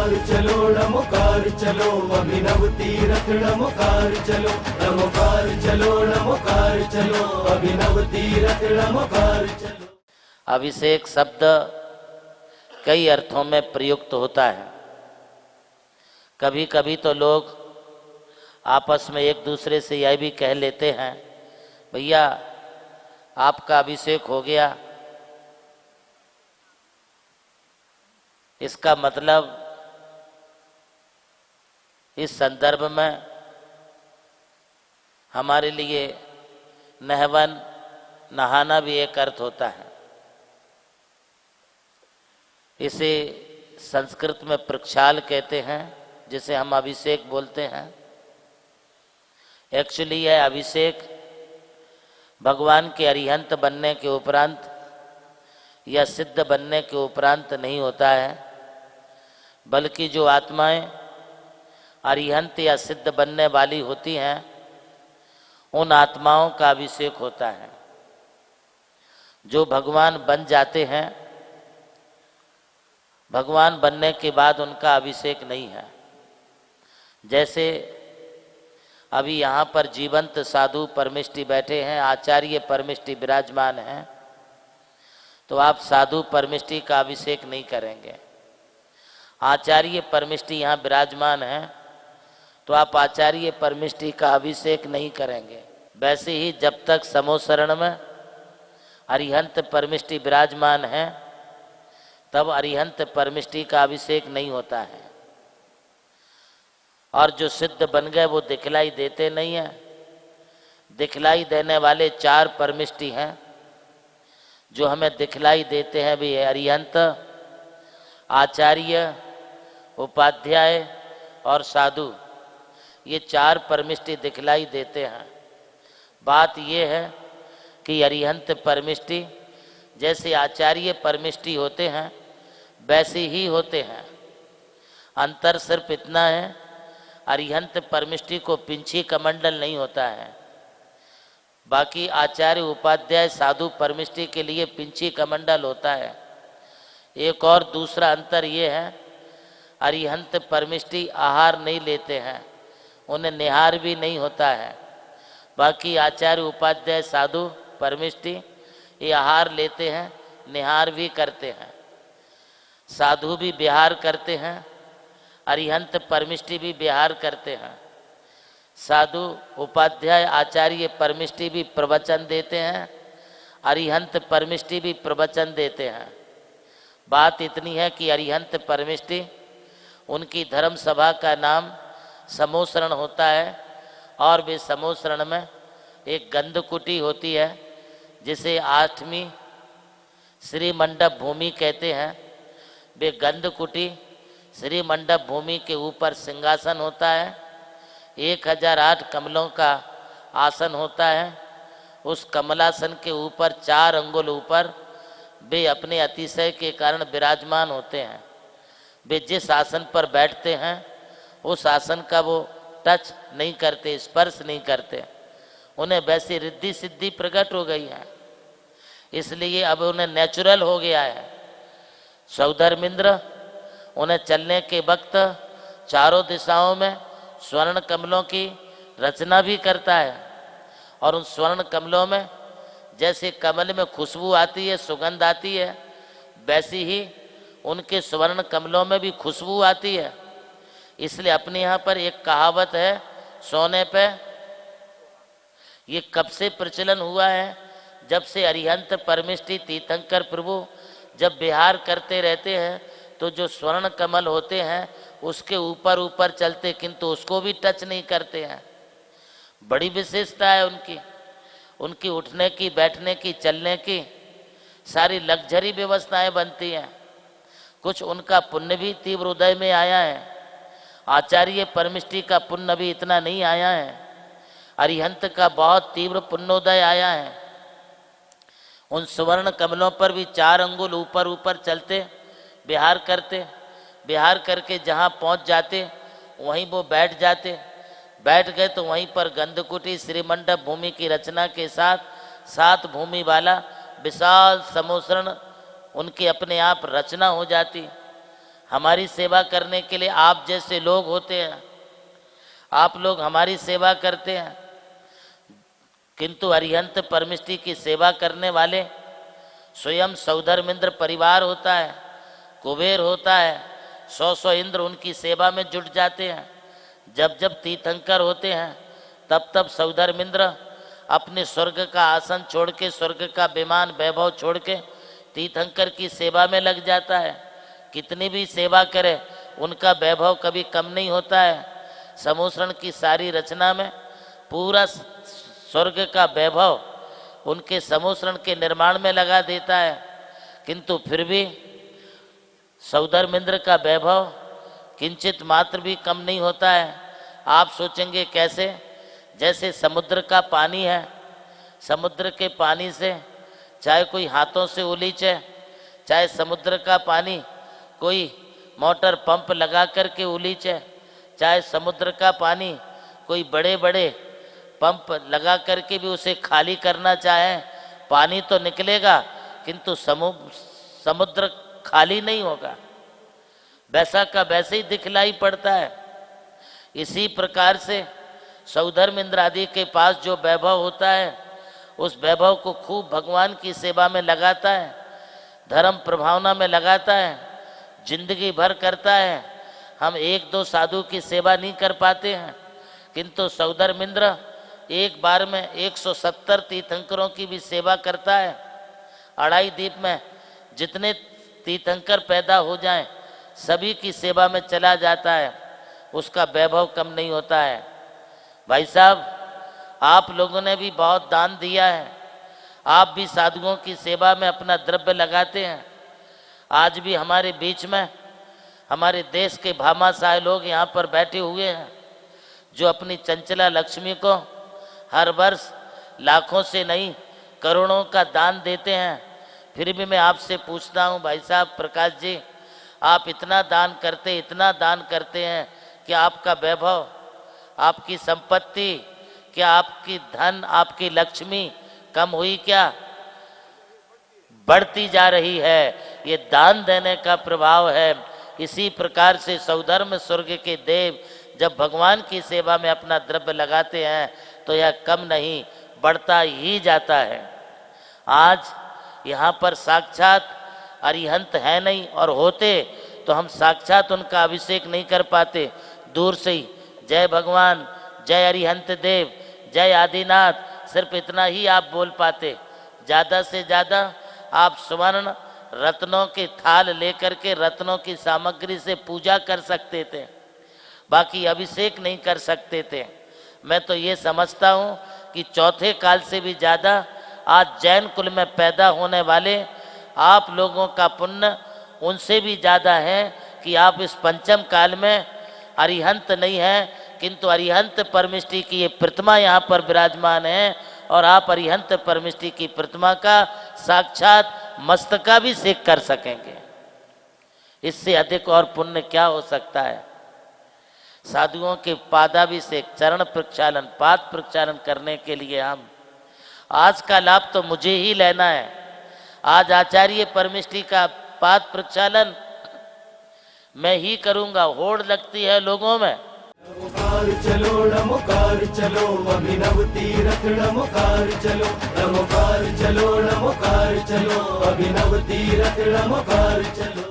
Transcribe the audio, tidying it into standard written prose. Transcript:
चलो नमोकार चलो, अभिनव तीरथ नमोकार चलो, नमोकार चलो नमोकार चलो, अभिनव तीरथ नमोकार चलो। अभिषेक शब्द कई अर्थों में प्रयुक्त होता है। कभी कभी तो लोग आपस में एक दूसरे से यह भी कह लेते हैं, भैया आपका अभिषेक हो गया। इसका मतलब इस संदर्भ में हमारे लिए नहवन नहाना भी एक अर्थ होता है। इसे संस्कृत में प्रक्षाल कहते हैं, जिसे हम अभिषेक बोलते हैं। एक्चुअली यह अभिषेक भगवान के अरिहंत बनने के उपरांत या सिद्ध बनने के उपरांत नहीं होता है, बल्कि जो आत्माएं अरिहंत या सिद्ध बनने वाली होती हैं उन आत्माओं का अभिषेक होता है। जो भगवान बन जाते हैं, भगवान बनने के बाद उनका अभिषेक नहीं है। जैसे अभी यहाँ पर जीवंत साधु परमिष्टि बैठे हैं, आचार्य परमिष्टि विराजमान हैं, तो आप साधु परमिष्टि का अभिषेक नहीं करेंगे। आचार्य परमिष्टि यहाँ विराजमान हैं तो आप आचार्य परमिष्टि का अभिषेक नहीं करेंगे। वैसे ही जब तक समोसरण में अरिहंत परमिष्टि विराजमान है तब अरिहंत परमिष्टि का अभिषेक नहीं होता है। और जो सिद्ध बन गए वो दिखलाई देते नहीं हैं। दिखलाई देने वाले 4 परमिष्टि हैं जो हमें दिखलाई देते हैं भी अरिहंत, आचार्य, उपाध्याय और साधु। ये 4 परमिष्टि दिखलाई देते हैं। बात ये है कि अरिहंत परमिष्टि जैसे आचार्य परमिष्टि होते हैं वैसे ही होते हैं। अंतर सिर्फ इतना है, अरिहंत परमिष्टि को पिंची कमंडल नहीं होता है। बाकी आचार्य, उपाध्याय, साधु परमिष्टि के लिए पिंची कमंडल होता है। एक और दूसरा अंतर ये है, अरिहंत परमिष्टि आहार नहीं लेते हैं, उन्हें निहार भी नहीं होता है। बाकी आचार्य, उपाध्याय, साधु परमिष्टि ये आहार लेते हैं, निहार भी करते हैं। साधु भी विहार करते हैं, अरिहंत परमिष्टि भी विहार करते हैं। साधु, उपाध्याय, आचार्य परमिष्टि भी प्रवचन देते हैं, अरिहंत परमिष्टि भी प्रवचन देते हैं। बात इतनी है कि अरिहंत परमिष्टि उनकी धर्म सभा का नाम समोसरण होता है और वे समोसरण में एक गंधकुटी होती है जिसे 8वीं श्री मंडप भूमि कहते हैं। वे गंधकुटी श्री मंडप भूमि के ऊपर सिंहासन होता है, 1008 कमलों का आसन होता है। उस कमलासन के ऊपर 4 अंगुल ऊपर वे अपने अतिशय के कारण विराजमान होते हैं। वे जिस आसन पर बैठते हैं उस आसन का वो टच नहीं करते, स्पर्श नहीं करते। उन्हें वैसी रिद्धि सिद्धि प्रकट हो गई है, इसलिए अब उन्हें नेचुरल हो गया है। सौधर्मिंद्र उन्हें चलने के वक्त चारों दिशाओं में स्वर्ण कमलों की रचना भी करता है और उन स्वर्ण कमलों में जैसे कमल में खुशबू आती है, सुगंध आती है, वैसी ही उनके स्वर्ण कमलों में भी खुशबू आती है। इसलिए अपने यहाँ पर एक कहावत है, सोने पे, ये कब से प्रचलन हुआ है? जब से अरिहंत परमिष्टि तीर्थंकर प्रभु जब विहार करते रहते हैं तो जो स्वर्ण कमल होते हैं उसके ऊपर ऊपर चलते, किंतु उसको भी टच नहीं करते हैं। बड़ी विशेषता है उनकी उठने की, बैठने की, चलने की सारी लग्जरी व्यवस्थाएं बनती हैं। कुछ उनका पुण्य भी तीव्र उदय में आया है। आचार्य परमिष्टि का पुण्य भी इतना नहीं आया है, अरिहंत का बहुत तीव्र पुण्योदय आया है। उन सुवर्ण कमलों पर भी 4 अंगुल ऊपर ऊपर चलते, विहार करते, विहार करके जहाँ पहुँच जाते वहीं वो बैठ जाते। बैठ गए तो वहीं पर गंधकुटी श्रीमंडप भूमि की रचना के साथ 7 भूमि वाला विशाल समोसरण उनकी अपने आप रचना हो जाती। हमारी सेवा करने के लिए आप जैसे लोग होते हैं, आप लोग हमारी सेवा करते हैं, किंतु अरिहंत परमिष्टि की सेवा करने वाले स्वयं सौधर्मिंद्र परिवार होता है, कुबेर होता है, 100 इंद्र उनकी सेवा में जुट जाते हैं। जब जब तीर्थंकर होते हैं तब तब सौधर्मिंद्र अपने स्वर्ग का आसन छोड़ के, स्वर्ग का विमान वैभव छोड़ के तीर्थंकर की सेवा में लग जाता है। कितनी भी सेवा करे उनका वैभव कभी कम नहीं होता है। समूसरण की सारी रचना में पूरा स्वर्ग का वैभव उनके समूसरण के निर्माण में लगा देता है, किंतु फिर भी सौधर्मिंद्र का वैभव किंचित मात्र भी कम नहीं होता है। आप सोचेंगे कैसे? जैसे समुद्र का पानी है, समुद्र के पानी से चाहे कोई हाथों से उलीचे, चाहे समुद्र का पानी कोई मोटर पंप लगा करके उलीचे, चाहे समुद्र का पानी कोई बड़े बड़े पंप लगा करके भी उसे खाली करना चाहे, पानी तो निकलेगा किंतु समुद्र खाली नहीं होगा, वैसा का वैसे ही दिखलाई पड़ता है। इसी प्रकार से सौधर्मिंद्र आदि के पास जो वैभव होता है उस वैभव को खूब भगवान की सेवा में लगाता है, धर्म प्रभावना में लगाता है, जिंदगी भर करता है। हम एक दो साधु की सेवा नहीं कर पाते हैं, किंतु सौधर्मिंद्र एक बार में 170 तीर्थंकरों की भी सेवा करता है। अढ़ाई द्वीप में जितने तीर्थंकर पैदा हो जाएं सभी की सेवा में चला जाता है, उसका वैभव कम नहीं होता है। भाई साहब, आप लोगों ने भी बहुत दान दिया है, आप भी साधुओं की सेवा में अपना द्रव्य लगाते हैं। आज भी हमारे बीच में हमारे देश के भामाशाह लोग यहाँ पर बैठे हुए हैं जो अपनी चंचला लक्ष्मी को हर वर्ष लाखों से नहीं करोड़ों का दान देते हैं। फिर भी मैं आपसे पूछता हूँ भाई साहब प्रकाश जी, आप इतना दान करते हैं कि आपका वैभव, आपकी संपत्ति, क्या आपकी धन, आपकी लक्ष्मी कम हुई क्या? बढ़ती जा रही है। ये दान देने का प्रभाव है। इसी प्रकार से सौधर्म स्वर्ग के देव जब भगवान की सेवा में अपना द्रव्य लगाते हैं तो यह कम नहीं बढ़ता ही जाता है। आज यहाँ पर साक्षात अरिहंत है नहीं, और होते तो हम साक्षात उनका अभिषेक नहीं कर पाते, दूर से ही जय भगवान, जय अरिहंत देव, जय आदिनाथ, सिर्फ इतना ही आप बोल पाते। ज़्यादा से ज़्यादा आप स्वर्ण रत्नों के थाल लेकर के रत्नों की सामग्री से पूजा कर सकते थे, बाकी अभिषेक नहीं कर सकते थे। मैं तो ये समझता हूँ कि चौथे काल से भी ज़्यादा आज जैन कुल में पैदा होने वाले आप लोगों का पुण्य उनसे भी ज़्यादा है कि आप इस पंचम काल में अरिहंत नहीं है, किंतु अरिहंत परमिष्टि की ये प्रतिमा यहाँ पर विराजमान है, और आप अरिहंत परमिष्टि की प्रतिमा का साक्षात मस्तकाभिषेक कर सकेंगे। इससे अधिक और पुण्य क्या हो सकता है? साधुओं के पादाभिषेक, चरण प्रक्षालन, पाद प्रक्षालन करने के लिए हम आज का लाभ तो मुझे ही लेना है। आज आचार्य परमिष्टि का पाद प्रक्षालन मैं ही करूंगा, होड़ लगती है लोगों में। नमोकार चलो अभिनव तीरथ नमोकार चलो अभिनव तीरथ नमोकार चलो।